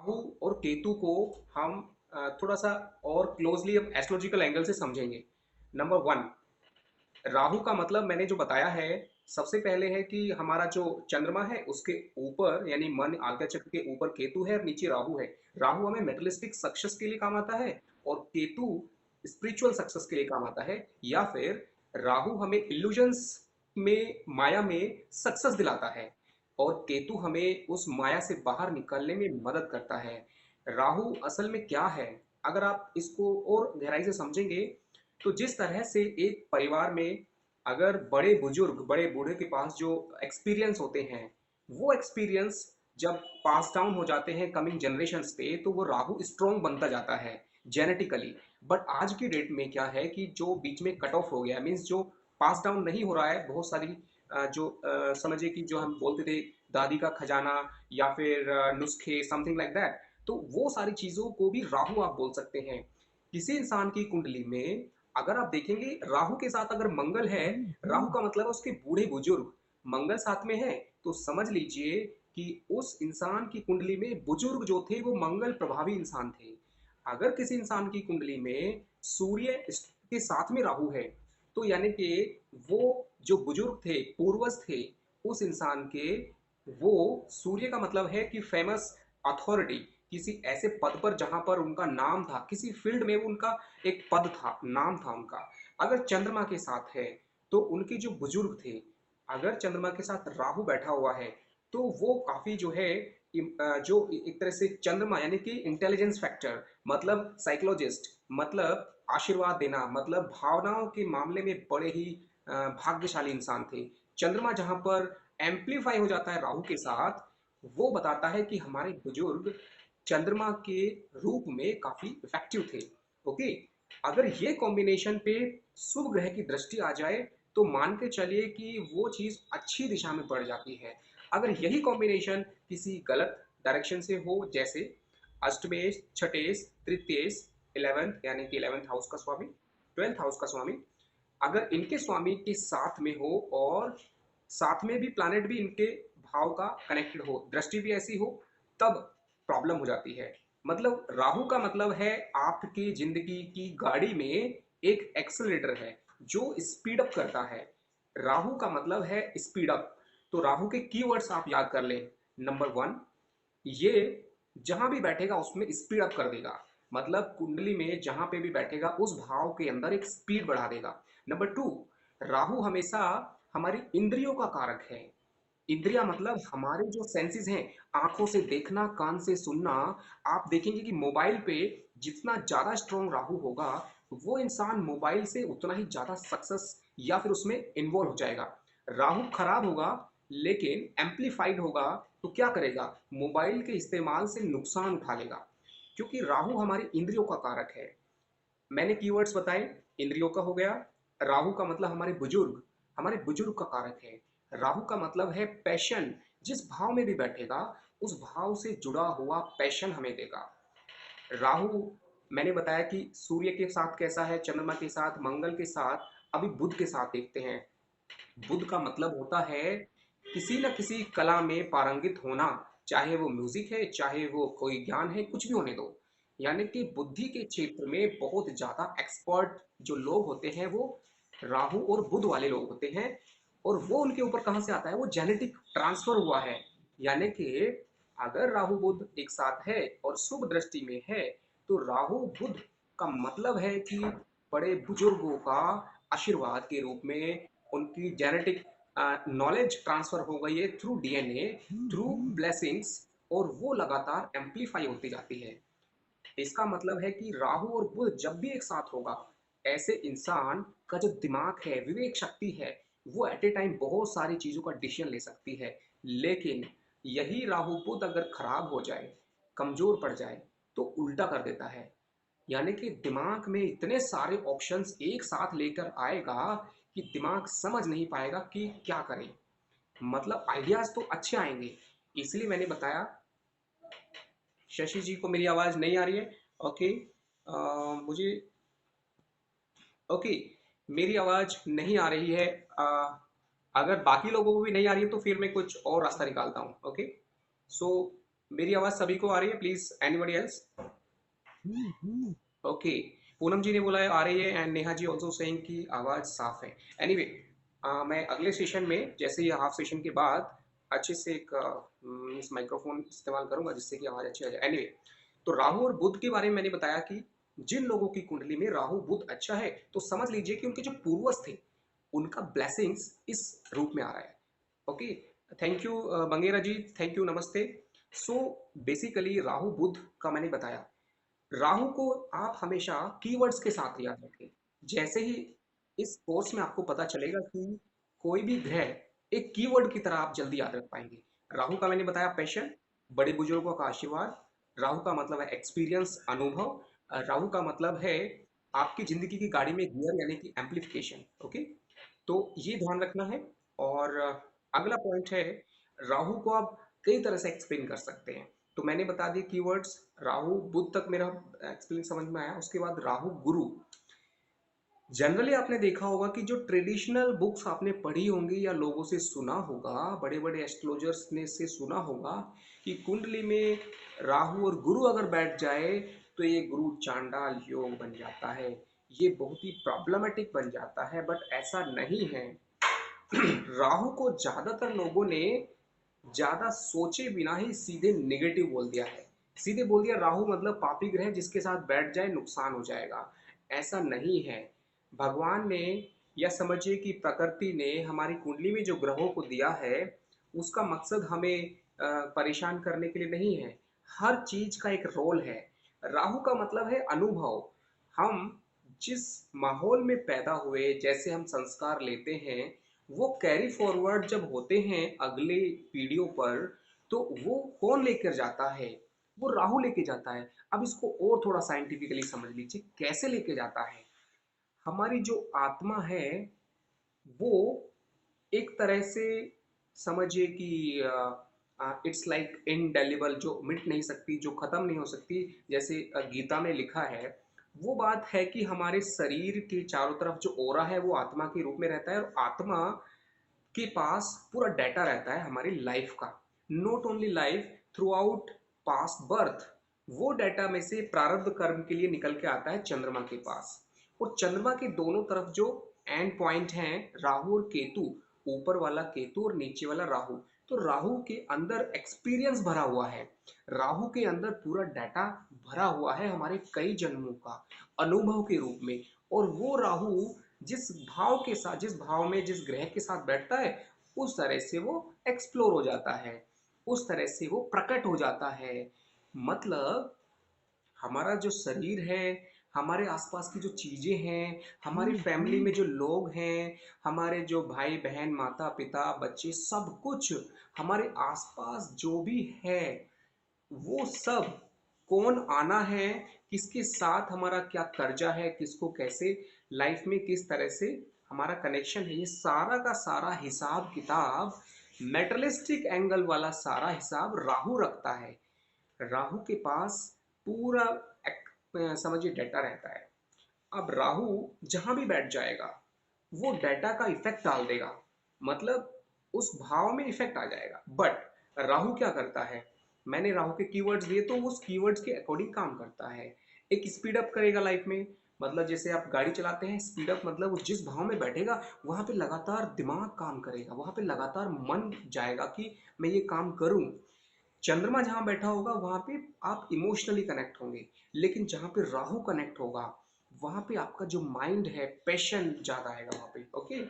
राहु और केतु को हम थोड़ा सा और क्लोजली अब एस्ट्रोलॉजिकल एंगल से समझेंगे। नंबर वन, राहु का मतलब मैंने जो बताया है, सबसे पहले है कि हमारा जो चंद्रमा है उसके ऊपर यानी मन आज्ञा चक्र के ऊपर केतु है और नीचे राहु है। राहु हमें मेटलिस्टिक सक्सेस के लिए काम आता है और केतु स्पिरिचुअल सक्सेस के लिए काम आता है। या फिर राहु हमें इल्यूजन्स में, माया में सक्सेस दिलाता है और केतु हमें उस माया से बाहर निकलने में मदद करता है। राहु असल में क्या है, अगर आप इसको और गहराई से समझेंगे तो जिस तरह से एक परिवार में अगर बड़े बुजुर्ग, बड़े बूढ़े के पास जो एक्सपीरियंस होते हैं, वो एक्सपीरियंस जब पास डाउन हो जाते हैं कमिंग जनरेशन्स पे, तो वो राहु स्ट्रॉन्ग बनता जाता है जेनेटिकली। बट आज की डेट में क्या है कि जो बीच में कट ऑफ हो गया, मीन्स जो पास डाउन नहीं हो रहा है, बहुत सारी समझिए कि जो हम बोलते थे दादी का खजाना या फिर नुस्खे, समथिंग लाइक दैट, तो वो सारी चीजों को भी राहु आप बोल सकते हैं। किसी इंसान की कुंडली में अगर आप देखेंगे राहु के साथ अगर मंगल है, राहु का मतलब है उसके बूढ़े बुजुर्ग, मंगल साथ में है, तो समझ लीजिए कि उस इंसान की कुंडली में बुजुर्ग जो थे वो मंगल प्रभावी इंसान थे। अगर किसी इंसान की कुंडली में सूर्य के साथ में राहु है, तो यानी कि वो जो बुजुर्ग थे, पूर्वज थे उस इंसान के, वो सूर्य का मतलब है कि फेमस अथॉरिटी, किसी ऐसे पद पर जहां पर उनका नाम था, किसी फील्ड में वो उनका एक पद था, नाम था उनका। अगर चंद्रमा के साथ है तो उनके जो बुजुर्ग थे, अगर चंद्रमा के साथ राहु बैठा हुआ है तो वो काफी जो है जो एक तरह से चंद्रमा यानी कि इंटेलिजेंस फैक्टर, मतलब साइकोलॉजिस्ट, मतलब आशीर्वाद देना, मतलब भावनाओं के मामले में बड़े ही भाग्यशाली इंसान थे। चंद्रमा जहां पर एम्पलीफाई हो जाता है राहु के साथ, वो बताता है कि हमारे बुजुर्ग चंद्रमा के रूप में काफी इफेक्टिव थे। ओके, अगर ये कॉम्बिनेशन पे शुभ ग्रह की दृष्टि आ जाए तो मान के चलिए कि वो चीज अच्छी दिशा में बढ़ जाती है। अगर यही कॉम्बिनेशन किसी गलत डायरेक्शन से हो, जैसे अष्टमेश, छठेश, तृतीयेश, 11th यानी कि 11th हाउस का स्वामी, 12th हाउस का स्वामी, अगर इनके स्वामी के साथ में हो और साथ में भी प्लैनेट भी इनके भाव का कनेक्टेड हो, दृष्टि भी ऐसी हो, तब प्रॉब्लम हो जाती है। मतलब राहु का मतलब है आपकी जिंदगी की गाड़ी में एक एक्सेलरेटर है जो स्पीड अप करता है। राहु का मतलब है स्पीड अप। तो राहु के कीवर्ड्स आप याद कर लें। नंबर वन, ये जहां भी बैठेगा उसमें स्पीड अप कर देगा, मतलब कुंडली में जहां पे भी बैठेगा उस भाव के अंदर एक स्पीड बढ़ा देगा। नंबर टू, राहु हमेशा हमारी इंद्रियों का कारक है। इंद्रिया मतलब हमारे जो सेंसेस हैं, आंखों से देखना, कान से सुनना। आप देखेंगे कि मोबाइल पे जितना ज्यादा स्ट्रॉन्ग राहु होगा, वो इंसान मोबाइल से उतना ही ज्यादा सक्सेस या फिर उसमें इन्वॉल्व हो जाएगा। राहु खराब होगा लेकिन एम्पलीफाइड होगा तो क्या करेगा, मोबाइल के इस्तेमाल से नुकसान उठा लेगा, क्योंकि राहु हमारी इंद्रियों का कारक है। मैंने कीवर्ड्स बताए, इंद्रियों का हो गया। राहु का मतलब हमारे बुजुर्ग, हमारे बुजुर्ग का कारक है। राहु का मतलब है पैशन, जिस भाव में भी बैठेगा उस भाव से जुड़ा हुआ पैशन हमें देगा। राहु मैंने बताया कि सूर्य के साथ कैसा है, चंद्रमा के साथ, मंगल के साथ, अभी बुध के साथ देखते हैं। बुध का मतलब होता है किसी न किसी कला में पारंगित होना, चाहे वो म्यूजिक है, चाहे वो कोई ज्ञान है, कुछ भी होने दो। यानी कि बुद्धि के क्षेत्र में बहुत ज्यादा एक्सपर्ट जो लोग होते हैं वो राहु और बुध वाले लोग होते हैं। और वो उनके ऊपर कहाँ से आता है, वो जेनेटिक ट्रांसफर हुआ है। यानी कि अगर राहु बुध एक साथ है और शुभ दृष्टि में है, तो राहु बुध का मतलब है कि बड़े बुजुर्गों का आशीर्वाद के रूप में उनकी जेनेटिक नॉलेज ट्रांसफर हो गई है थ्रू डीएनए, थ्रू ब्लेसिंग्स, और वो लगातार एम्पलीफाई होती जाती है। इसका मतलब है कि राहु और बुध जब भी एक साथ होगा, ऐसे इंसान का जो दिमाग है, विवेक शक्ति है, वो एट ए टाइम बहुत सारी चीजों का डिसीजन ले सकती है। लेकिन यही राहु बुध अगर खराब हो जाए, कमजोर पड़ जाए, तो उल्टा कर देता है। यानी कि दिमाग में इतने सारे ऑप्शंस एक साथ लेकर आएगा कि दिमाग समझ नहीं पाएगा कि क्या करें। मतलब आइडियाज तो अच्छे आएंगे, इसलिए मैंने बताया। शशि जी को मेरी आवाज नहीं आ रही है? ओके, मुझे, ओके, मेरी आवाज नहीं आ रही है। अगर बाकी लोगों को भी नहीं आ रही है तो फिर मैं कुछ और रास्ता निकालता हूँ। ओके, सो मेरी आवाज सभी को आ रही है? Please anybody else? Okay, Poonam ji ने बोला है आ रही है, and Neha ji also saying कि आवाज साफ है। एनीवे, मैं अगले सेशन में, जैसे ही हाफ सेशन के बाद, अच्छे से एक इस माइक्रोफोन इस्तेमाल करूंगा जिससे कि आवाज अच्छी आ जाए। एनीवे, तो राहु और बुध के बारे में मैंने बताया कि जिन लोगों की कुंडली में राहु बुध अच्छा है, तो समझ लीजिए कि उनके जो पूर्वज थे उनका ब्लेसिंग्स इस रूप में आ रहा है। Okay, thank you Bangera ji, thank you, नमस्ते। सो बेसिकली राहु बुध का मैंने बताया। राहु को आप हमेशा कीवर्ड्स के साथ याद रखें। जैसे ही इस कोर्स में आपको पता चलेगा कि कोई भी ग्रह एक कीवर्ड की तरह आप जल्दी याद रख पाएंगे। राहु का मैंने बताया पैशन, बड़े बुजुर्गों का आशीर्वाद। राहु का मतलब है एक्सपीरियंस, अनुभव। राहु का मतलब है आपकी जिंदगी की गाड़ी में गियर यानी कि एम्पलीफिकेशन। ओके, तो ये ध्यान रखना है। और अगला पॉइंट है, राहु को आप कई तरह से एक्सप्लेन कर सकते हैं। तो मैंने बता दिए कीवर्ड्स। राहु बुध तक मेरा एक्सप्लेन समझ में आया। उसके बाद राहु गुरु। जनरली आपने देखा होगा कि जो ट्रेडिशनल बुक्स आपने पढ़ी होंगी या लोगों से सुना होगा, बड़े बड़े एस्ट्रोलॉजर्स ने से सुना होगा कि कुंडली में राहु और गुरु अगर बैठ जाए तो ये गुरु चांडाल योग बन जाता है, ये बहुत ही प्रॉब्लमेटिक बन जाता है। बट ऐसा नहीं है। राहु को ज्यादातर लोगों ने ज्यादा सोचे बिना ही सीधे नेगेटिव बोल दिया है। सीधे बोल दिया राहु मतलब पापी ग्रह, जिसके साथ बैठ जाए नुकसान हो जाएगा। ऐसा नहीं है। भगवान ने, या समझिए कि प्रकृति ने हमारी कुंडली में जो ग्रहों को दिया है, उसका मकसद हमें परेशान करने के लिए नहीं है। हर चीज का एक रोल है। राहु का मतलब है अनुभव। हम जिस माहौल में पैदा हुए, जैसे हम संस्कार लेते हैं, वो कैरी फॉरवर्ड जब होते हैं अगले पीढ़ियों पर, तो वो कौन लेकर जाता है? वो राहु लेके जाता है। अब इसको और थोड़ा साइंटिफिकली समझ लीजिए कैसे लेके जाता है। हमारी जो आत्मा है वो एक तरह से, समझिए कि इट्स लाइक इनडेलिबल, जो मिट नहीं सकती, जो खत्म नहीं हो सकती। जैसे गीता में लिखा है, वो बात है कि हमारे शरीर के चारों तरफ जो ओरा है वो आत्मा के रूप में रहता है, और आत्मा के पास पूरा डाटा रहता है हमारी लाइफ का। Not only life, through out past birth. वो डाटा में से प्रारब्ध कर्म के लिए निकल के आता है चंद्रमा के पास। और चंद्रमा के दोनों तरफ जो एंड पॉइंट हैं, राहु और केतु, ऊपर वाला केतु और नीचे वाला राहु। तो राहु के अंदर एक्सपीरियंस भरा हुआ है। राहु के अंदर पूरा डाटा भरा हुआ है हमारे कई जन्मों का अनुभव के रूप में। और वो राहु जिस भाव में जिस ग्रह के साथ बैठता है, उस तरह से वो एक्सप्लोर हो जाता है, उस तरह से वो प्रकट हो जाता है। मतलब हमारा जो शरीर है, हमारे आसपास की जो चीजें हैं, हमारी फैमिली में जो लोग हैं, हमारे जो भाई बहन, माता पिता, बच्चे, सब कुछ हमारे आसपास जो भी है, वो सब कौन आना है, किसके साथ हमारा क्या कर्जा है, किसको कैसे लाइफ में किस तरह से हमारा कनेक्शन है, ये सारा का सारा हिसाब किताब, मेटलिस्टिक एंगल वाला सारा हिसाब राहु रखता है। राहु के पास पूरा समझिए डाटा रहता है। अब राहु जहां भी बैठ जाएगा वो डाटा का इफेक्ट डाल देगा, मतलब उस भाव में इफेक्ट आ जाएगा। बट राहु क्या करता है, मैंने राहु के कीवर्ड्स दिए तो उस कीवर्ड्स के अकॉर्डिंग काम करता है। एक स्पीड अप करेगा लाइफ में, मतलब जैसे आप गाड़ी चलाते हैं, स्पीड अप मतलब वो जिस भाव में बैठेगा वहां पे लगातार दिमाग काम करेगा, वहां पे लगातार मन जाएगा कि मैं ये काम करूं। चंद्रमा जहां बैठा होगा वहां पे आप इमोशनली कनेक्ट होंगे, लेकिन जहां पे राहु कनेक्ट होगा वहां पे आपका जो माइंड है, पैशन ज्यादा आएगा वहां पे। ओके,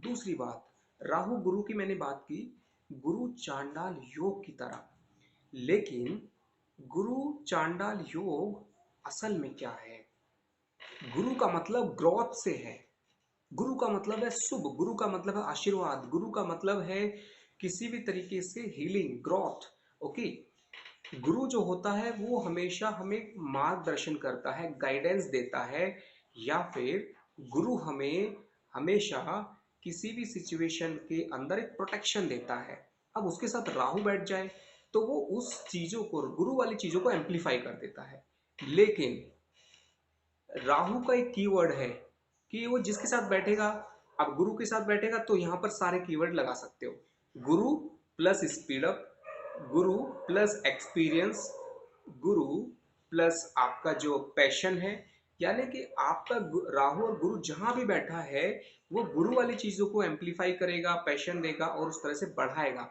दूसरी बात, राहु गुरु की मैंने बात की, गुरु चांडाल योग की तरह। लेकिन गुरु चांडाल योग असल में क्या है? गुरु का मतलब ग्रोथ से है। गुरु का मतलब है शुभ, गुरु का मतलब है आशीर्वाद, गुरु का मतलब है किसी भी तरीके से हीलिंग, ग्रोथ। ओके, गुरु जो होता है वो हमेशा हमें मार्गदर्शन करता है, गाइडेंस देता है, या फिर गुरु हमें हमेशा किसी भी सिचुएशन के अंदर एक प्रोटेक्शन देता है। अब उसके साथ राहु बैठ जाए तो वो उस चीजों को, गुरु वाली चीजों को एम्पलीफाई कर देता है। लेकिन राहु का एक कीवर्ड है कि वो जिसके साथ बैठेगा, अब गुरु के साथ बैठेगा तो यहाँ पर सारे कीवर्ड लगा सकते हो। गुरु प्लस स्पीड अप, गुरु प्लस एक्सपीरियंस, गुरु प्लस आपका जो पैशन है, यानी कि आपका राहु और गुरु जहां भी बैठा है वो गुरु वाली चीजों को एम्पलीफाई करेगा, पैशन देगा और उस तरह से बढ़ाएगा।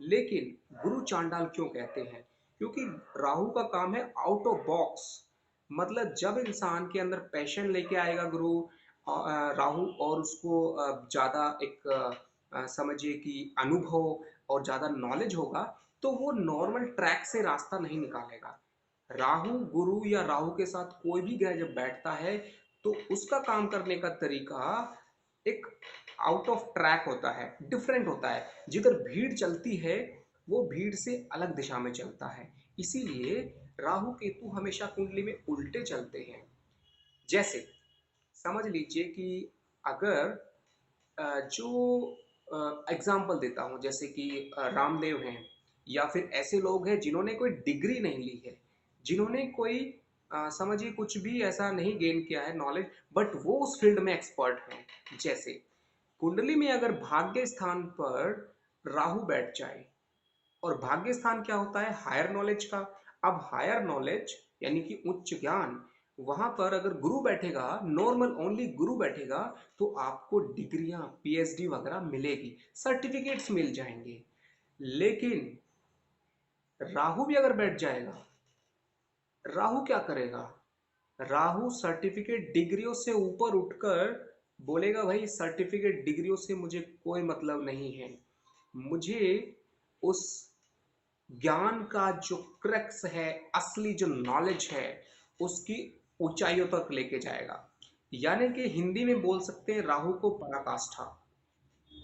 लेकिन गुरु चांडाल क्यों कहते हैं? क्योंकि राहु का काम है आउट ऑफ बॉक्स। मतलब जब इंसान के अंदर पैशन लेके आएगा गुरु राहु, और उसको ज्यादा एक समझिए कि अनुभव और ज्यादा नॉलेज होगा, तो वो नॉर्मल ट्रैक से रास्ता नहीं निकालेगा। राहु गुरु या राहु के साथ कोई भी ग्रह जब बैठता है तो उसका काम करने का तरीका एक आउट ऑफ ट्रैक होता है, डिफरेंट होता है। जिधर भीड़ चलती है वो भीड़ से अलग दिशा में चलता है। इसीलिए राहु केतु हमेशा कुंडली में उल्टे चलते हैं। जैसे समझ लीजिए कि अगर जो एग्जाम्पल देता हूँ, जैसे कि रामदेव हैं, या फिर ऐसे लोग हैं जिन्होंने कोई डिग्री नहीं ली है, जिन्होंने कोई समझिए कुछ भी ऐसा नहीं गेन किया है नॉलेज, बट वो उस फील्ड में एक्सपर्ट हैं। जैसे कुंडली में अगर भाग्य स्थान पर राहु बैठ जाए, और भाग्य स्थान क्या होता है? हायर नॉलेज का। अब हायर नॉलेज यानी कि उच्च ज्ञान, वहां पर अगर गुरु बैठेगा, नॉर्मल ओनली गुरु बैठेगा, तो आपको डिग्रियां पीएचडी वगैरह मिलेगी, सर्टिफिकेट्स मिल जाएंगे। लेकिन राहु भी अगर बैठ जाएगा, राहु क्या करेगा? राहु सर्टिफिकेट डिग्रियों से ऊपर उठकर बोलेगा, भाई सर्टिफिकेट डिग्रियों से मुझे कोई मतलब नहीं है, मुझे उस ज्ञान का जो क्रक्स है, असली जो नॉलेज है, उसकी ऊंचाइयों तक लेके जाएगा। यानी कि हिंदी में बोल सकते हैं राहु को पराकाष्ठा।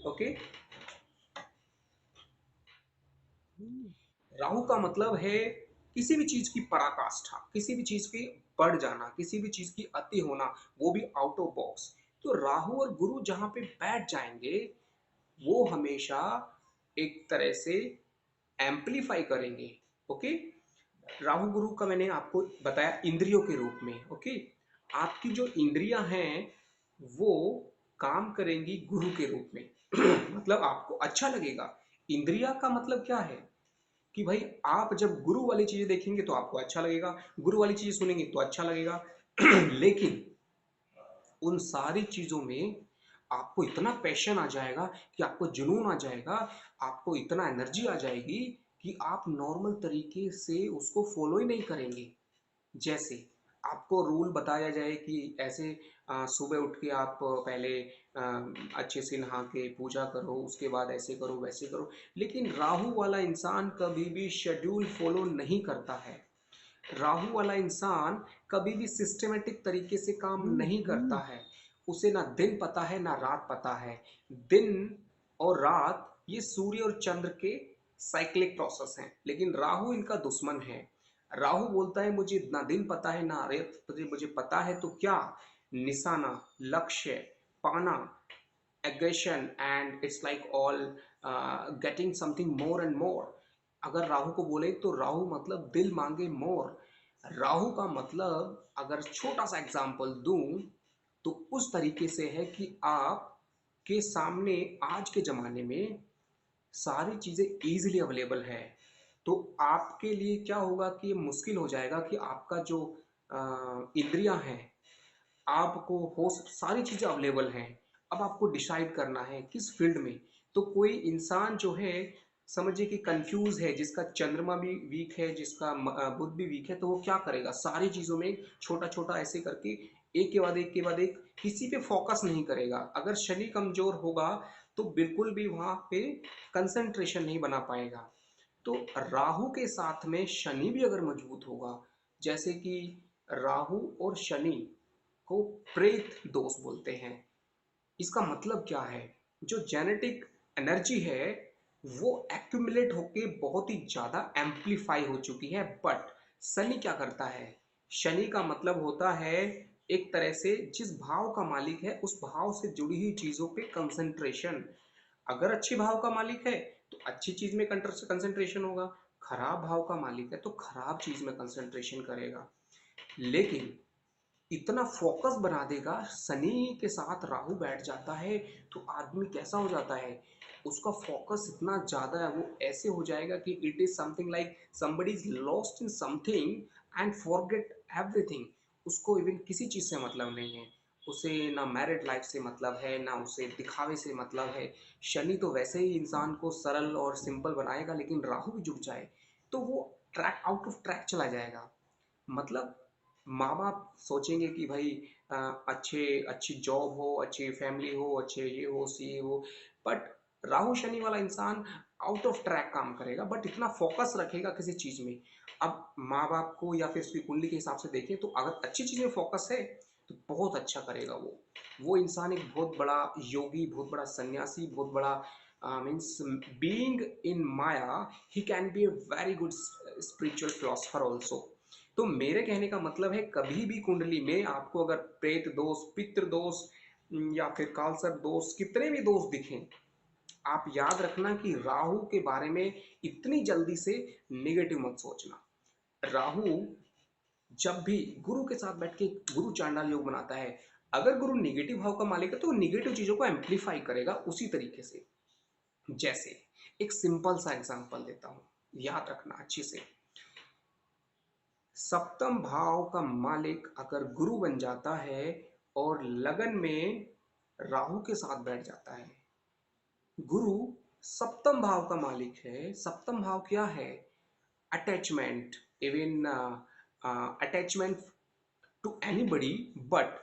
ओके। राहु का मतलब है किसी भी चीज की पराकाष्ठा, किसी भी चीज की बढ़ जाना, किसी भी चीज की अति होना, वो भी आउट ऑफ बॉक्स। तो राहु और गुरु जहां पे बैठ जाएंगे वो हमेशा एक तरह से एम्पलीफाई करेंगे। ओके। राहु गुरु का मैंने आपको बताया इंद्रियों के रूप में। ओके। आपकी जो इंद्रियां हैं वो काम करेंगी गुरु के रूप में। मतलब आपको अच्छा लगेगा। इंद्रिया का मतलब क्या है कि भाई आप जब गुरु वाली चीजें देखेंगे तो आपको अच्छा लगेगा, गुरु वाली चीजें सुनेंगे तो अच्छा लगेगा। लेकिन उन सारी चीजों में आपको इतना पैशन आ जाएगा, कि आपको जुनून आ जाएगा, आपको इतना एनर्जी आ जाएगी कि आप नॉर्मल तरीके से उसको फॉलो ही नहीं करेंगे। जैसे आपको रूल बताया जाए कि ऐसे सुबह उठ के आप पहले अच्छे से नहा के पूजा करो, उसके बाद ऐसे करो वैसे करो। लेकिन राहु वाला इंसान कभी भी शेड्यूल फॉलो नहीं करता है। राहु वाला इंसान कभी भी सिस्टमेटिक तरीके से काम नहीं करता है। उसे ना दिन पता है ना रात पता है। दिन और रात ये सूर्य और चंद्र के साइक्लिक प्रोसेस हैं, लेकिन राहु इनका दुश्मन है। राहु बोलता है मुझे ना दिन पता है ना रात मुझे पता है, तो क्या निशाना, लक्ष्य पाना, aggression, and it's like all getting something more and more। अगर राहु को बोले तो राहु मतलब दिल मांगे मोर। राहु का मतलब अगर छोटा सा एग्जांपल दूं तो उस तरीके से है कि आप के सामने आज के ज़माने में सारी चीज़ें इजीली अवेलेबल है। तो आपके लिए क्या होगा कि ये मुश्किल हो जाएगा कि आपका जो इंद्रियां हैं, आपको हो सारी चीज़ें अवेलेबल हैं। अब आपको डिसाइड करना है किस फील्ड में। तो कोई इंसान जो है समझिए कि कंफ्यूज है, जिसका चंद्रमा भी वीक है, जिसका बुध भी वीक है, तो वो क्या करेगा? सारी चीज़ों में छोटा छोटा ऐसे करके एक के बाद एक के बाद एक किसी पे फोकस नहीं करेगा। अगर शनि कमजोर होगा तो बिल्कुल भी वहां पे कंसंट्रेशन नहीं बना पाएगा। तो राहु के साथ में शनि भी अगर मजबूत होगा, जैसे कि राहु और शनि को प्रेत दोष बोलते हैं। इसका मतलब क्या है? जो जेनेटिक एनर्जी है वो एक्यूमुलेट होके बहुत ही ज्यादा एम्पलीफाई हो चुकी है। बट शनि क्या करता है? शनि का मतलब होता है एक तरह से जिस भाव का मालिक है उस भाव से जुड़ी हुई चीजों पे कंसंट्रेशन। अगर अच्छे भाव का मालिक है तो अच्छी चीज में कंसंट्रेशन होगा, खराब भाव का मालिक है तो खराब चीज में कंसंट्रेशन करेगा। लेकिन इतना फोकस बना देगा, शनि के साथ राहु बैठ जाता है तो आदमी कैसा हो जाता है? उसका फोकस इतना ज़्यादा है, वो ऐसे हो जाएगा कि it is something like somebody is lost in something and forget everything. उसको इवन किसी चीज़ से मतलब नहीं है, उसे ना मैरिड लाइफ से मतलब है, ना उसे दिखावे से मतलब है। शनि तो वैसे ही इंसान को सरल और सिंपल बनाएगा, लेकिन राहु भी जुड़ जाए तो वो ट्रैक आउट ऑफ ट्रैक चला जाएगा। मतलब माँ बाप सोचेंगे कि भाई अ, अच्छे अच्छी जॉब हो, अच्छी फैमिली हो, अच्छे ये हो सी हो, बट राहु शनि वाला इंसान आउट ऑफ ट्रैक काम करेगा, बट इतना फोकस रखेगा किसी चीज में। अब माँ बाप को या फिर उसकी कुंडली के हिसाब से देखें तो अगर अच्छी चीज में फोकस है तो बहुत अच्छा करेगा वो इंसान एक बहुत बड़ा योगी, बहुत बड़ा सन्यासी, बहुत बड़ा means being in Maya, he can be a very good spiritual philosopher also. तो मेरे कहने का मतलब है कभी भी कुंडली में आपको अगर प्रेत दोष, पितृ दोष या फिर कालसर्प दोष, कितने भी दोष दिखें, आप याद रखना कि राहु के बारे में इतनी जल्दी से निगेटिव मत सोचना। राहु जब भी गुरु के साथ बैठ के गुरु चांडाल योग बनाता है, अगर गुरु निगेटिव भाव का मालिक है तो वो निगेटिव चीजों को एम्पलीफाई करेगा उसी तरीके से। जैसे एक सिंपल सा एग्जांपल देता हूं, याद रखना अच्छे से। सप्तम भाव का मालिक अगर गुरु बन जाता है और लगन में राहु के साथ बैठ जाता है, गुरु सप्तम भाव का मालिक है। सप्तम भाव क्या है? Attachment, even attachment to anybody, but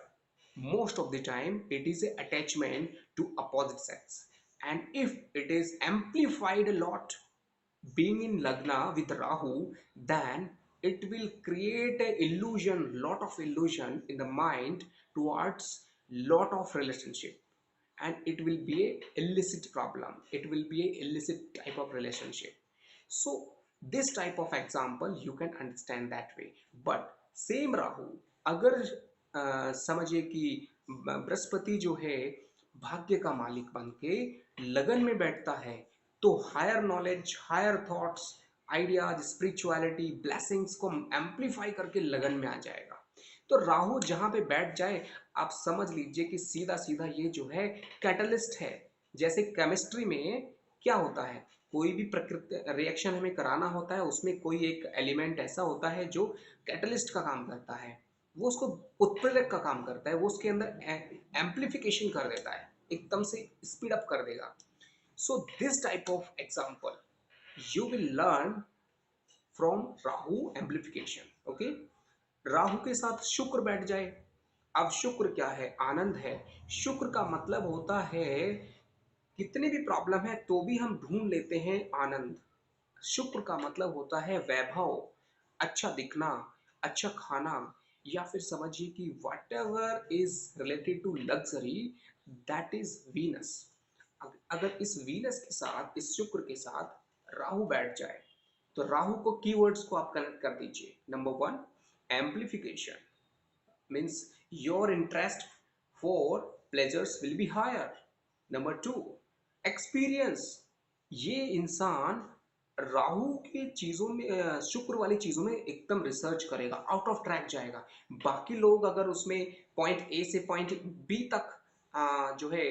most of the time it is a attachment to opposite sex, and if it is amplified a lot being in lagna with rahu, then it will create a illusion, lot of illusion in the mind towards lot of relationship, and it will be a illicit problem, it will be a illicit type of relationship. So this type of example you can understand that way। but same Rahu अगर समझिए कि बृहस्पति जो है भाग्य का मालिक बन के लगन में बैठता है, तो higher knowledge, higher thoughts, ideas, spirituality, blessings को एम्पलीफाई करके लगन में आ जाएगा। तो राहु जहां पे बैठ जाए, आप समझ लीजिए कि सीधा सीधा ये जो है कैटलिस्ट है। जैसे केमिस्ट्री में क्या होता है, कोई भी प्रकृति रिएक्शन हमें कराना होता है, उसमें कोई एक एलिमेंट ऐसा होता है जो कैटलिस्ट का काम करता है, वो उसको उत्प्रेरक का काम करता है, वो उसके अंदर एम्पलीफिकेशन कर देता है, एकदम से स्पीड अप कर देगा। So this type of example you will learn from Rahu amplification. Okay, Rahu के साथ शुक्र बैठ जाए। अब शुक्र क्या है? आनंद है। शुक्र का मतलब होता है कितनी भी प्रॉब्लम है तो भी हम ढूंढ लेते हैं आनंद। शुक्र का मतलब होता है वैभव, अच्छा दिखना, अच्छा खाना, या फिर समझिए कि whatever is related to luxury, that is Venus. अगर इस वीनस के साथ, इस शुक्र के साथ राहु बैठ जाए, तो राहु को कीवर्ड्स को आप कनेक्ट कर दीजिए। Number one, amplification, means your interest for pleasures will be higher. Number two, experience, ये इंसान राहु की चीजों में, शुक्र वाली चीजों में एकदम रिसर्च करेगा, आउट ऑफ ट्रैक जाएगा। बाकी लोग अगर उसमें पॉइंट ए से पॉइंट बी तक जो है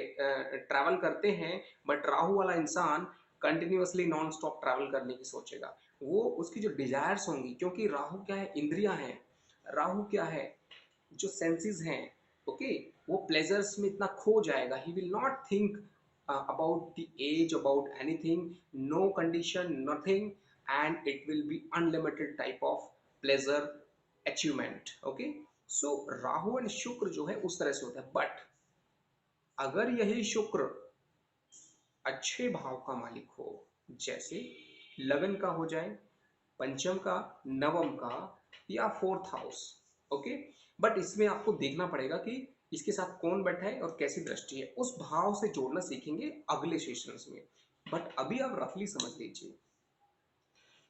ट्रैवल करते हैं, बट राहु वाला इंसान कंटिन्यूअसली नॉन स्टॉप ट्रैवल करने की सोचेगा। वो उसकी जो डिजायर्स होंगी, क्योंकि राहु क्या है? इंद्रियां हैं। राहु क्या है? जो सेंसेस हैं। ओके, वो प्लेजर्स में इतना खो जाएगा, he will not think about the age, about anything, no condition, nothing, and it will be unlimited type of pleasure achievement। okay, so Rahu and शुक्र जो है उस तरह से होता है। बट अगर यही शुक्र अच्छे भाव का मालिक हो, जैसे लगन का हो जाए, पंचम का, नवम का, या फोर्थ हाउस। ओके, बट इसमें आपको देखना पड़ेगा कि इसके साथ कौन बैठा है और कैसी दृष्टि है, उस भाव से जोड़ना सीखेंगे अगले सेशंस में। बट अभी आप रफली समझ लीजिए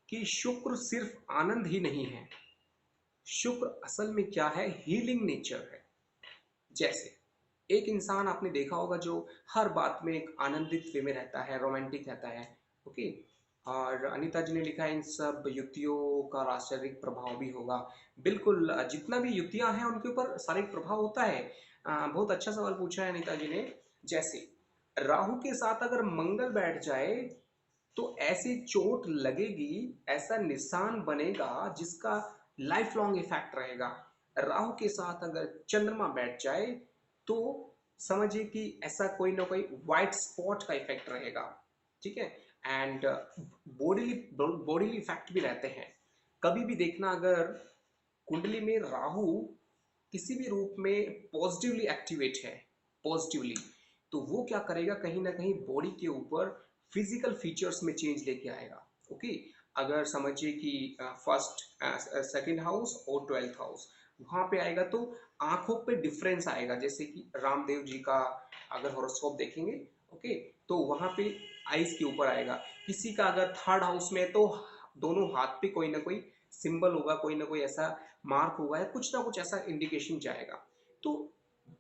कि शुक्र सिर्फ आनंद ही नहीं है, शुक्र असल में क्या है? हीलिंग नेचर है। जैसे एक इंसान आपने देखा होगा जो हर बात में एक आनंदित वे में रहता है, रोमांटिक रहता है। ओके, और अनीता जी ने लिखा है इन सब युतियों का शारीरिक प्रभाव भी होगा। बिल्कुल, जितना भी युतियां हैं उनके ऊपर शारीरिक प्रभाव होता है। बहुत अच्छा सवाल पूछा है अनीता जी ने। जैसे राहु के साथ अगर मंगल बैठ जाए तो ऐसी चोट लगेगी, ऐसा निशान बनेगा जिसका लाइफ लॉन्ग इफेक्ट रहेगा। राहु के साथ अगर चंद्रमा बैठ जाए तो समझिए कि ऐसा कोई ना कोई वाइट स्पॉट का इफेक्ट रहेगा। ठीक है। एंड बॉडीली बॉडीली इफेक्ट भी रहते हैं। कभी भी देखना, अगर कुंडली में राहु किसी भी रूप में पॉजिटिवली एक्टिवेट है, पॉजिटिवली, तो वो क्या करेगा, कहीं ना कहीं बॉडी के ऊपर फिजिकल फीचर्स में चेंज लेके आएगा। ओके। अगर समझिए कि फर्स्ट सेकंड हाउस और ट्वेल्थ हाउस वहां पे आएगा तो आंखों पे डिफरेंस आएगा। जैसे कि रामदेव जी का अगर हॉरोस्कोप देखेंगे, ओके, तो वहां पे आईज के ऊपर आएगा। किसी का अगर थर्ड हाउस में है तो दोनों हाथ पे कोई ना कोई सिंबल होगा, कोई ना कोई ऐसा मार्क होगा, या कुछ ना कुछ ऐसा इंडिकेशन जाएगा। तो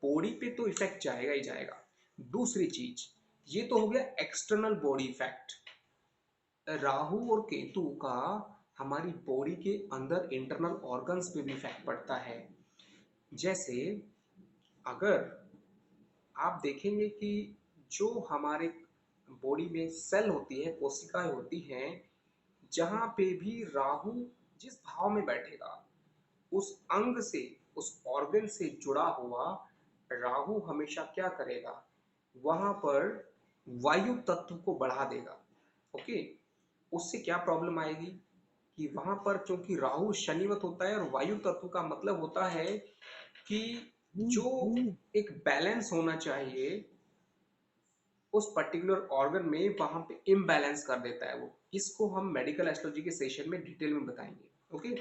बॉडी पे तो इफेक्ट जाएगा ही जाएगा। दूसरी चीज, ये तो हो गया एक्सटर्नल बॉडी इफेक्ट। राहु और केतु का हमारी बॉडी के अंदर इंटरनल ऑर्गन्स पे भी इफेक्ट पड़ता है। जैसे अगर आप देखेंगे कि जो हमारे बॉडी में सेल होती है, कोशिकाएं होती हैं, जहां पे भी राहु जिस भाव में बैठेगा, उस अंग से, उस ऑर्गन से जुड़ा हुआ राहु हमेशा क्या करेगा, वहां पर वायु तत्व को बढ़ा देगा। ओके। उससे क्या प्रॉब्लम आएगी कि वहां पर चूंकि राहु शनिवत होता है और वायु तत्व का मतलब होता है कि जो एक बैलेंस होना चाहिए उस पर्टिकुलर ऑर्गन में, वहां पे इम्बैलेंस कर देता है वो। इसको हम मेडिकल एस्ट्रोलॉजी के सेशन में डिटेल में बताएंगे। ओके।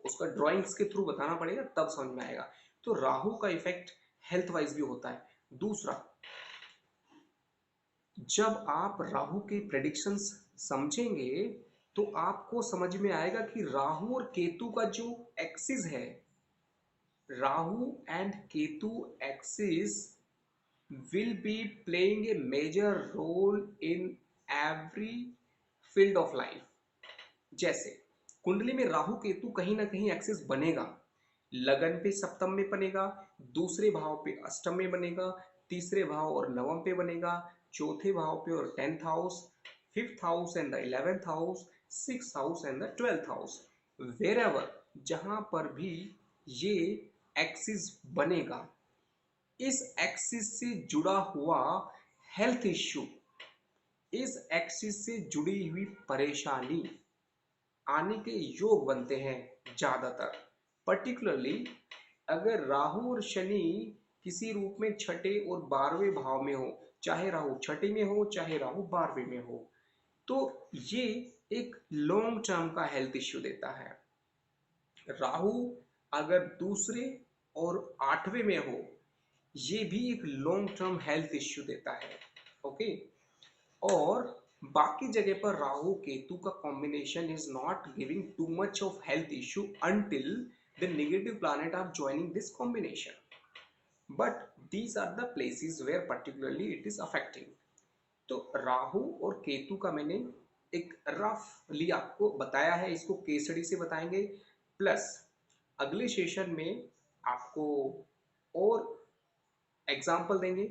उसका ड्राइंग्स के थ्रू बताना पड़ेगा, तब समझ में आएगा। तो राहु का इफेक्ट हेल्थ वाइज भी होता है। दूसरा, जब आप राहु के प्रेडिक्शंस समझेंगे तो आपको समझ में आएगा कि राहु और केतु का जो एक्सिस है, Rahu and Ketu axis will be playing a major role in every field of life। जैसे कुंडली में राहु केतु कहीं ना कहीं एक्सिस बनेगा। लगन पे सप्तम में बनेगा, दूसरे भाव पे अष्टम में बनेगा, तीसरे भाव और नवम पे बनेगा, चौथे भाव पे और 10th house, 5th house and the 11th house, 6th house and the 12th house. Wherever जहां पर भी ये एक्सिस बनेगा, इस एक्सिस से जुड़ा हुआ हेल्थ इश्यू, इस एक्सिस से जुड़ी हुई परेशानी आने के योग बनते हैं ज्यादातर। पर्टिकुलरली अगर राहु और शनि किसी रूप में छठे और 12वें भाव में हो, चाहे राहु छठे में हो चाहे राहु 12वें में हो, तो ये एक लॉन्ग टर्म का हेल्थ इश्यू देता है। राहु अगर दूसरे और 8वें में हो, ये भी एक लॉन्ग टर्म हेल्थ इश्यू देता है। ओके। और बाकी जगह पर राहु केतु का combination is not giving too much of health issue until the negative planet are joining this combination, but these are the places where particularly it is affecting। तो राहु और केतु का मैंने एक रफली आपको बताया है, इसको केस स्टडी से बताएंगे, प्लस अगले सेशन में आपको और एग्जाम्पल देंगे